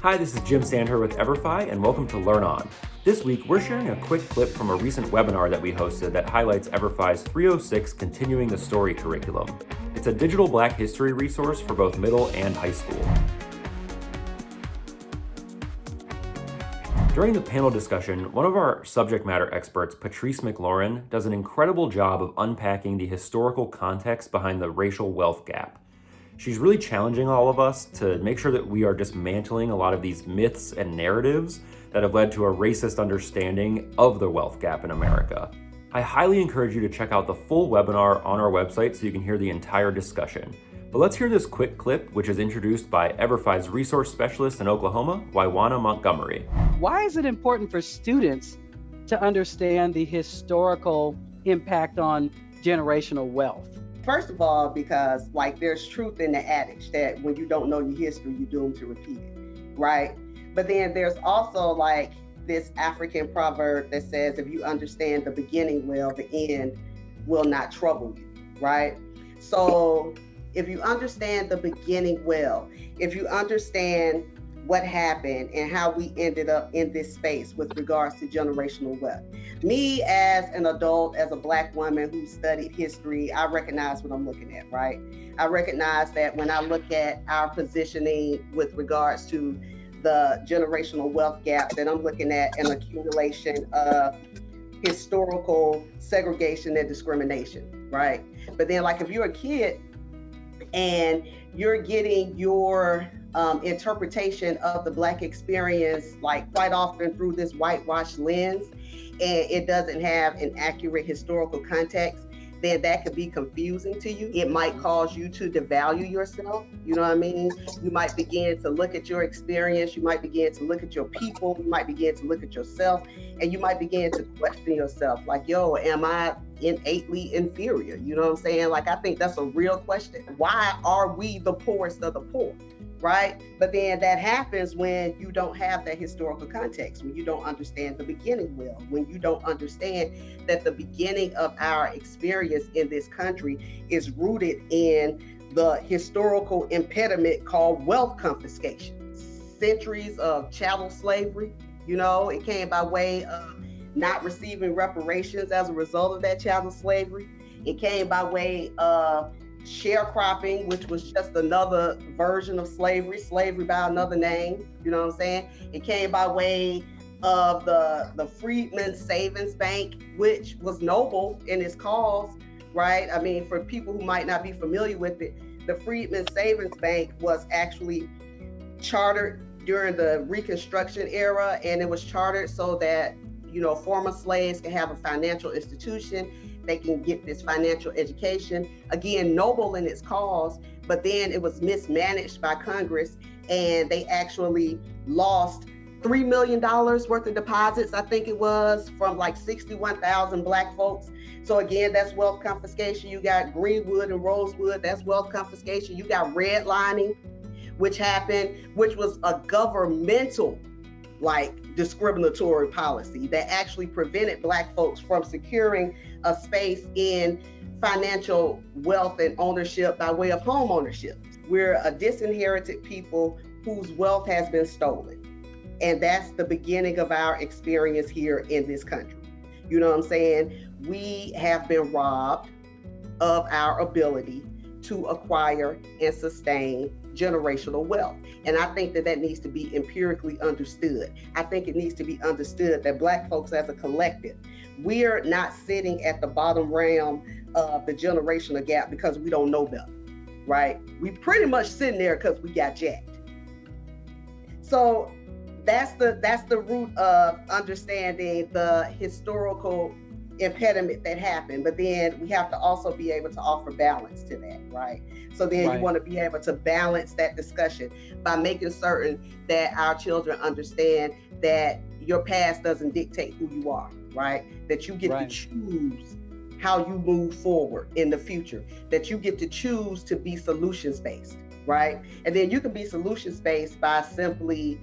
Hi, this is Jim Sandher with EVERFI, and welcome to LearnOn. This week, we're sharing a quick clip from a recent webinar that we hosted that highlights EVERFI's 306 Continuing the Story curriculum. It's a digital Black history resource for both middle and high school. During the panel discussion, one of our subject matter experts, Patrice McLaurin, does an incredible job of unpacking the historical context behind the racial wealth gap. She's really challenging all of us to make sure that we are dismantling a lot of these myths and narratives that have led to a racist understanding of the wealth gap in America. I highly encourage you to check out the full webinar on our website so you can hear the entire discussion. But let's hear this quick clip, which is introduced by EVERFI's resource specialist in Oklahoma, Waiwana Montgomery. Why is it important for students to understand the historical impact on generational wealth? First of all, because there's truth in the adage that when you don't know your history, you're doomed to repeat it, right? But then there's also this African proverb that says, if you understand the beginning well, the end will not trouble you, right? So if you understand the beginning well, if you understand what happened and how we ended up in this space with regards to generational wealth. Me as an adult, as a Black woman who studied history, I recognize what I'm looking at, right? I recognize that when I look at our positioning with regards to the generational wealth gap, that I'm looking at an accumulation of historical segregation and discrimination, right? But then if you're a kid and you're getting your interpretation of the Black experience, quite often through this whitewashed lens, and it doesn't have an accurate historical context, then that could be confusing to you. It might cause you to devalue yourself. You know what I mean? You might begin to look at your experience. You might begin to look at your people. You might begin to look at yourself, and you might begin to question yourself, am I innately inferior? You know what I'm saying? I think that's a real question. Why are we the poorest of the poor? Right? But then that happens when you don't have that historical context, when you don't understand the beginning well, when you don't understand that the beginning of our experience in this country is rooted in the historical impediment called wealth confiscation. Centuries of chattel slavery, it came by way of not receiving reparations as a result of that chattel slavery. It came by way of sharecropping, which was just another version of slavery by another name. You know what I'm saying? It came by way of the Freedmen's Savings Bank, which was noble in its cause, right? I mean, for people who might not be familiar with it, the Freedmen's Savings Bank was actually chartered during the Reconstruction era, and it was chartered so that former slaves can have a financial institution. They can get this financial education. Again, noble in its cause, but then it was mismanaged by Congress, and they actually lost $3 million worth of deposits, I think it was, from 61,000 Black folks. So again, that's wealth confiscation. You got Greenwood and Rosewood, that's wealth confiscation. You got redlining, which happened, which was a governmental discriminatory policy that actually prevented Black folks from securing a space in financial wealth and ownership by way of home ownership. We're a disinherited people whose wealth has been stolen. And that's the beginning of our experience here in this country. You know what I'm saying? We have been robbed of our ability to acquire and sustain generational wealth. And I think that needs to be empirically understood. I think it needs to be understood that Black folks as a collective, we're not sitting at the bottom realm of the generational gap because we don't know better, right? We pretty much sitting there because we got jacked. So that's the root of understanding the historical impediment that happened, but then we have to also be able to offer balance to that, right? So then you want to be able to balance that discussion by making certain that our children understand that your past doesn't dictate who you are, right? That you get to choose how you move forward in the future, that you get to choose to be solutions-based, right? And then you can be solutions-based by simply,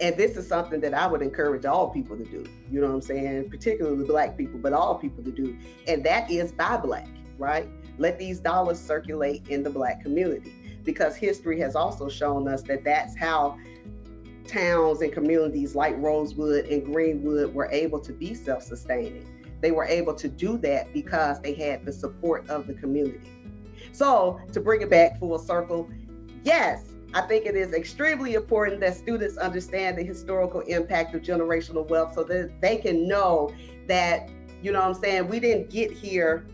and this is something that I would encourage all people to do, you know what I'm saying? Particularly Black people, but all people to do. And that is buy Black, right? Let these dollars circulate in the Black community, because history has also shown us that that's how towns and communities like Rosewood and Greenwood were able to be self-sustaining. They were able to do that because they had the support of the community. So to bring it back full circle, yes, I think it is extremely important that students understand the historical impact of generational wealth so that they can know that, you know what I'm saying, we didn't get here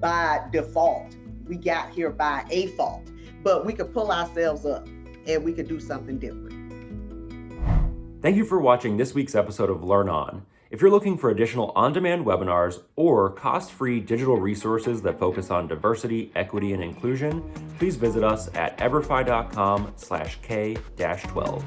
by default. We got here by a fault, but we could pull ourselves up and we could do something different. Thank you for watching this week's episode of LearnOn. If you're looking for additional on-demand webinars or cost-free digital resources that focus on diversity, equity, and inclusion, please visit us at everfi.com/K-12.